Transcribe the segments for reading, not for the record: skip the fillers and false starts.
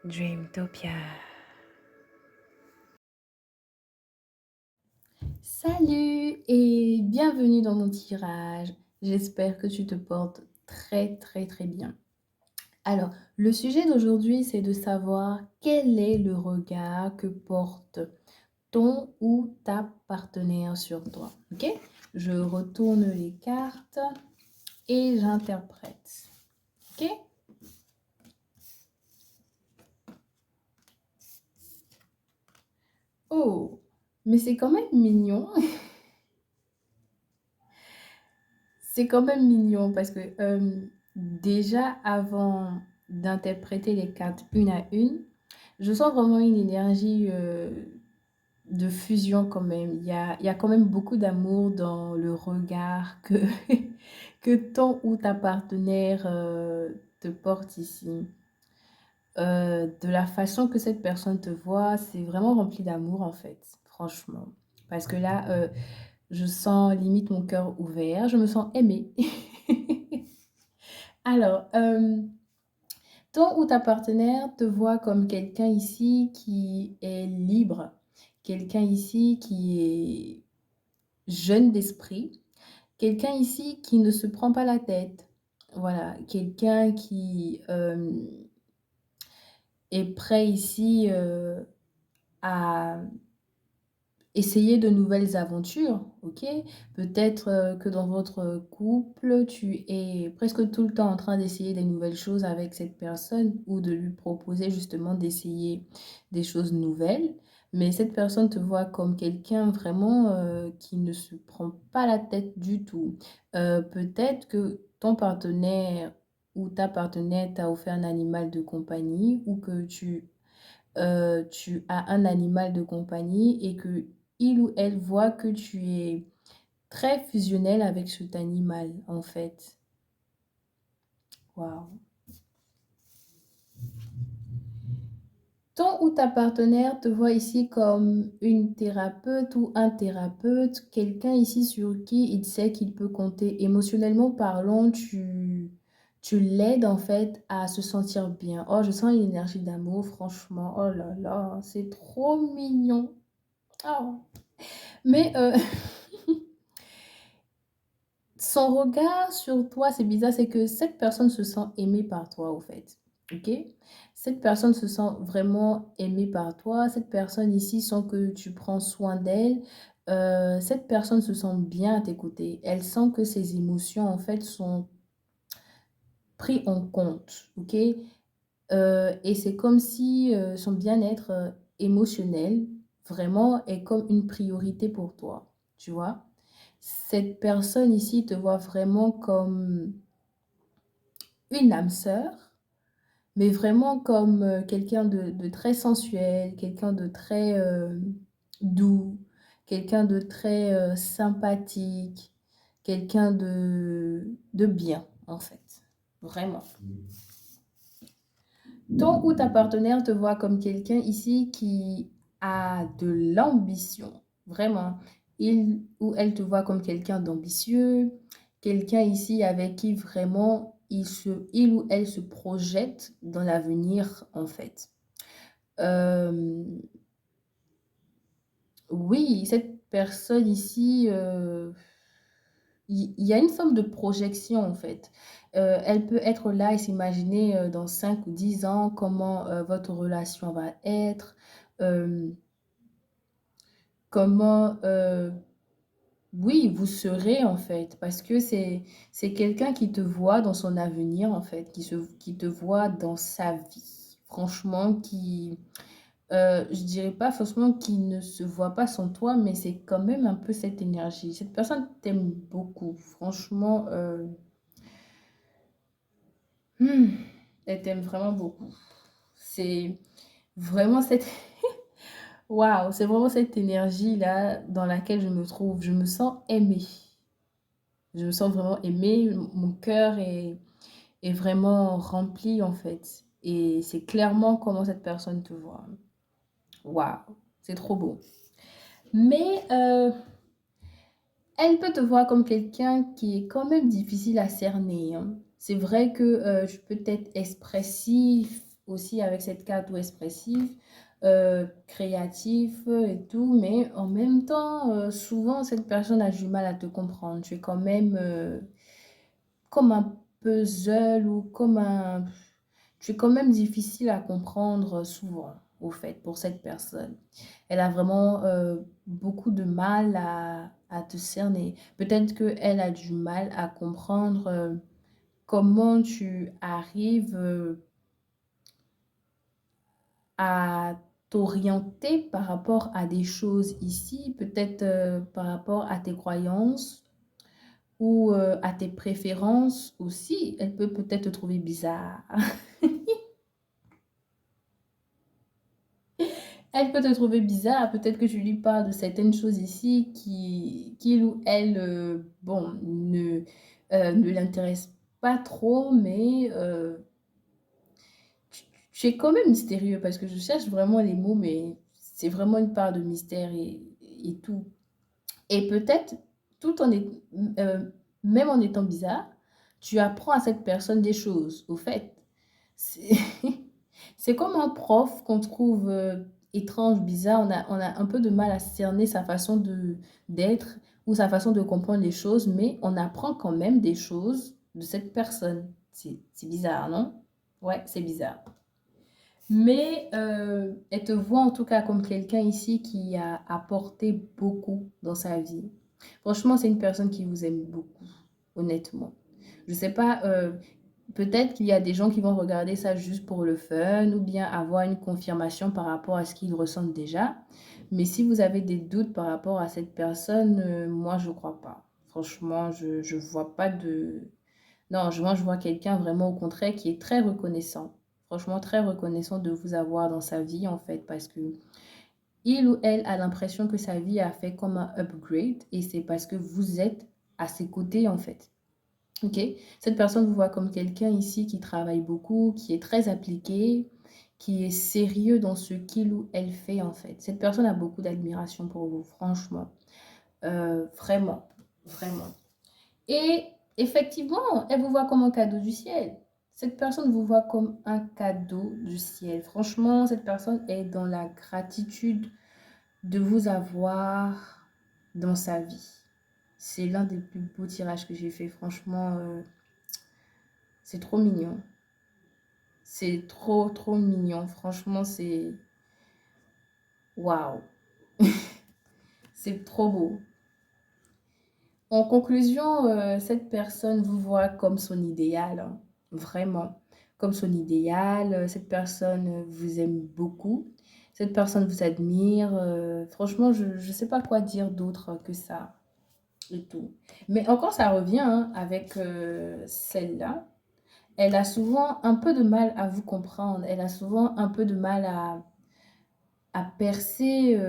Dreamtopia. Salut et bienvenue dans mon tirage. J'espère que tu te portes très bien. Alors, le sujet d'aujourd'hui, c'est de savoir quel est le regard que porte ton ou ta partenaire sur toi. Ok? Je retourne les cartes et j'interprète. Ok? Oh, mais c'est quand même mignon. C'est quand même mignon parce que déjà avant d'interpréter les cartes une à une, je sens vraiment une énergie de fusion quand même. Il y a quand même beaucoup d'amour dans le regard que ton ou ta partenaire te porte ici. De la façon que cette personne te voit, c'est vraiment rempli d'amour en fait, franchement. Parce que là, je sens limite mon cœur ouvert, je me sens aimée. Alors, ton ou ta partenaire te voit comme quelqu'un ici qui est libre, quelqu'un ici qui est jeune d'esprit, quelqu'un ici qui ne se prend pas la tête. Voilà, quelqu'un qui est prêt ici à essayer de nouvelles aventures, ok? Peut-être que dans votre couple, tu es presque tout le temps en train d'essayer des nouvelles choses avec cette personne ou de lui proposer justement d'essayer des choses nouvelles. Mais cette personne te voit comme quelqu'un vraiment qui ne se prend pas la tête du tout. Peut-être que ton partenaire ou ta partenaire t'a offert un animal de compagnie ou que tu as un animal de compagnie et que il ou elle voit que tu es très fusionnel avec cet animal, en fait. Waouh. Ton ou ta partenaire te voit ici comme une thérapeute ou un thérapeute, quelqu'un ici sur qui il sait qu'il peut compter. Émotionnellement parlant, tu l'aides en fait à se sentir bien. Oh, je sens une énergie d'amour, franchement. Oh là là, c'est trop mignon. Oh. Mais son regard sur toi, c'est bizarre, c'est que cette personne se sent aimée par toi, au fait. Ok? Cette personne se sent vraiment aimée par toi. Cette personne ici sent que tu prends soin d'elle. Cette personne se sent bien à tes côtés. Elle sent que ses émotions, en fait, sont prises en compte. Ok? Et c'est comme si son bien-être émotionnel, vraiment, est comme une priorité pour toi. Tu vois? Cette personne ici te voit vraiment comme une âme sœur, mais vraiment comme quelqu'un de très sensuel, quelqu'un de très doux, quelqu'un de très sympathique, quelqu'un de bien, en fait. Vraiment. Ton ou ta partenaire te voit comme quelqu'un ici qui a de l'ambition. Vraiment. Il ou elle te voit comme quelqu'un d'ambitieux, quelqu'un ici avec qui vraiment il ou elle se projette dans l'avenir, en fait. Euh, oui, cette personne ici, il y a une forme de projection en fait. Elle peut être là et s'imaginer dans 5 ou 10 ans comment votre relation va être, euh, comment, oui, vous serez en fait, parce que c'est quelqu'un qui te voit dans son avenir en fait, qui te voit dans sa vie. Franchement, je dirais pas forcément qu'il ne se voit pas sans toi, mais c'est quand même un peu cette énergie. Cette personne t'aime beaucoup, franchement. Hmm, elle t'aime vraiment beaucoup. C'est vraiment cette... Waouh, c'est vraiment cette énergie-là dans laquelle je me trouve. Je me sens aimée. Je me sens vraiment aimée. Mon cœur est vraiment rempli en fait. Et c'est clairement comment cette personne te voit. Waouh, c'est trop beau. Mais elle peut te voir comme quelqu'un qui est quand même difficile à cerner, hein. C'est vrai que tu peux être expressif, aussi avec cette carte ou expressif, créatif et tout, mais en même temps, souvent cette personne a du mal à te comprendre. Tu es quand même comme un puzzle ou comme un... Tu es quand même difficile à comprendre souvent, au fait, pour cette personne. Elle a vraiment beaucoup de mal à te cerner. Peut-être qu'elle a du mal à comprendre comment tu arrives à t'orienter par rapport à des choses ici, peut-être par rapport à tes croyances ou à tes préférences aussi. Elle peut peut-être te trouver bizarre. Elle peut te trouver bizarre, peut-être que tu lui parles de certaines choses ici qui, qu'il ou elle, bon, ne l'intéresse pas trop, mais tu, tu es quand même mystérieux parce que je cherche vraiment les mots, mais c'est vraiment une part de mystère et tout. Et peut-être, tout en est, euh, même en étant bizarre, tu apprends à cette personne des choses, au fait. C'est c'est comme un prof qu'on trouve étrange, bizarre. On a un peu de mal à cerner sa façon de d'être ou sa façon de comprendre les choses, mais on apprend quand même des choses de cette personne. C'est bizarre, non? Ouais, c'est bizarre. Mais elle te voit en tout cas comme quelqu'un ici qui a apporté beaucoup dans sa vie. Franchement, c'est une personne qui vous aime beaucoup, honnêtement. Je sais pas, peut-être qu'il y a des gens qui vont regarder ça juste pour le fun ou bien avoir une confirmation par rapport à ce qu'ils ressentent déjà. Mais si vous avez des doutes par rapport à cette personne, moi, je crois pas. Franchement, je vois pas de... Non, moi, je vois quelqu'un vraiment au contraire qui est très reconnaissant. Franchement, très reconnaissant de vous avoir dans sa vie, en fait, parce que il ou elle a l'impression que sa vie a fait comme un upgrade et c'est parce que vous êtes à ses côtés, en fait. Ok? Cette personne vous voit comme quelqu'un ici qui travaille beaucoup, qui est très appliqué, qui est sérieux dans ce qu'il ou elle fait, en fait. Cette personne a beaucoup d'admiration pour vous, franchement. Vraiment, vraiment. Et effectivement, elle vous voit comme un cadeau du ciel. Cette personne vous voit comme un cadeau du ciel. Franchement, cette personne est dans la gratitude de vous avoir dans sa vie. C'est l'un des plus beaux tirages que j'ai fait. Franchement, c'est trop mignon. C'est trop, trop mignon. Franchement, c'est... Waouh. C'est trop beau. En conclusion, cette personne vous voit comme son idéal, hein, vraiment, comme son idéal. Cette personne vous aime beaucoup. Cette personne vous admire. Franchement, je ne sais pas quoi dire d'autre que ça et tout. Mais encore, ça revient hein, avec celle-là. Elle a souvent un peu de mal à vous comprendre. Elle a souvent un peu de mal à percer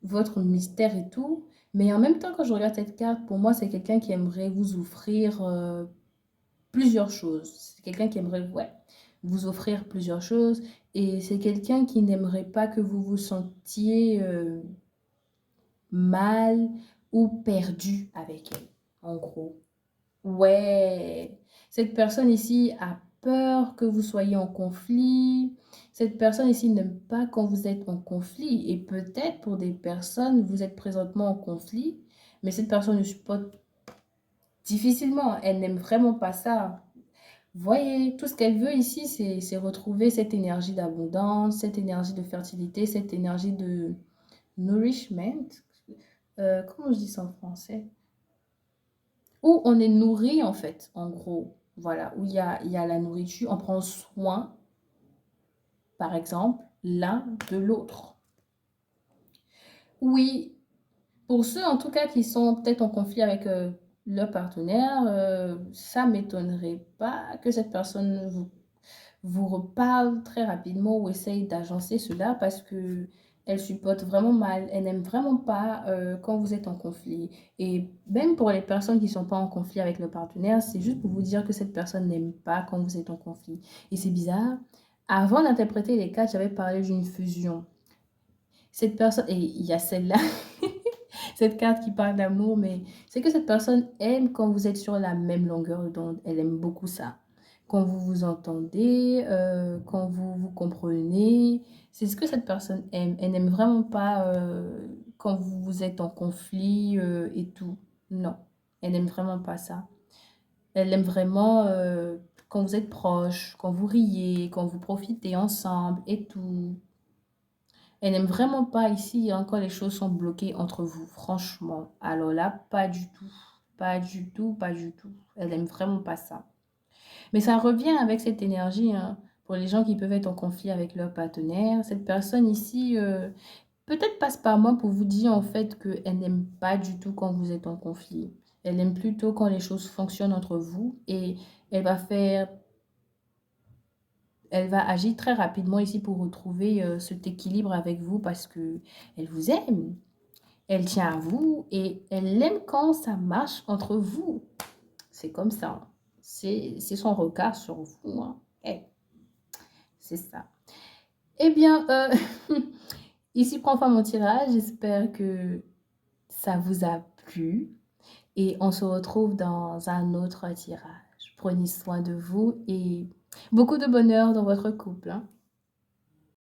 votre mystère et tout. Mais en même temps, quand je regarde cette carte, pour moi, c'est quelqu'un qui aimerait vous offrir plusieurs choses. C'est quelqu'un qui aimerait, ouais, vous offrir plusieurs choses. Et c'est quelqu'un qui n'aimerait pas que vous vous sentiez mal ou perdu avec elle, en gros. Ouais, cette personne ici a peur que vous soyez en conflit. Cette personne ici n'aime pas quand vous êtes en conflit. Et peut-être pour des personnes, vous êtes présentement en conflit, mais cette personne ne supporte difficilement. Elle n'aime vraiment pas ça. Voyez, tout ce qu'elle veut ici, c'est retrouver cette énergie d'abondance, cette énergie de fertilité, cette énergie de nourishment. Comment je dis ça en français? Où on est nourri en fait, en gros. Voilà, où il y a la nourriture, on prend soin, par exemple, l'un de l'autre. Oui, pour ceux en tout cas qui sont peut-être en conflit avec leur partenaire, ça m'étonnerait pas que cette personne vous reparle très rapidement ou essaye d'agencer cela parce que elle supporte vraiment mal, elle n'aime vraiment pas quand vous êtes en conflit. Et même pour les personnes qui ne sont pas en conflit avec le partenaire, c'est juste pour vous dire que cette personne n'aime pas quand vous êtes en conflit. Et c'est bizarre. Avant d'interpréter les cartes, j'avais parlé d'une fusion. Cette personne, et il y a celle-là, cette carte qui parle d'amour, mais c'est que cette personne aime quand vous êtes sur la même longueur d'onde. Elle aime beaucoup ça. quand vous vous entendez, quand vous vous comprenez. C'est ce que cette personne aime. Elle n'aime vraiment pas, quand vous êtes en conflit, et tout. Non, elle n'aime vraiment pas ça. Elle aime vraiment, quand vous êtes proches, quand vous riez, quand vous profitez ensemble et tout. Elle n'aime vraiment pas ici, hein, quand les choses sont bloquées entre vous, franchement. Alors là, pas du tout. Pas du tout, pas du tout. Elle aime vraiment pas ça. Mais ça revient avec cette énergie, hein, pour les gens qui peuvent être en conflit avec leur partenaire. Cette personne ici, peut-être passe par moi pour vous dire en fait qu'elle n'aime pas du tout quand vous êtes en conflit. Elle aime plutôt quand les choses fonctionnent entre vous et elle va faire, elle va agir très rapidement ici pour retrouver cet équilibre avec vous parce que elle vous aime, elle tient à vous et elle aime quand ça marche entre vous. C'est comme ça, hein. C'est son regard sur vous, hein. Eh, c'est ça. Eh bien, ici prend fin mon tirage. J'espère que ça vous a plu et on se retrouve dans un autre tirage. Prenez soin de vous et beaucoup de bonheur dans votre couple, hein.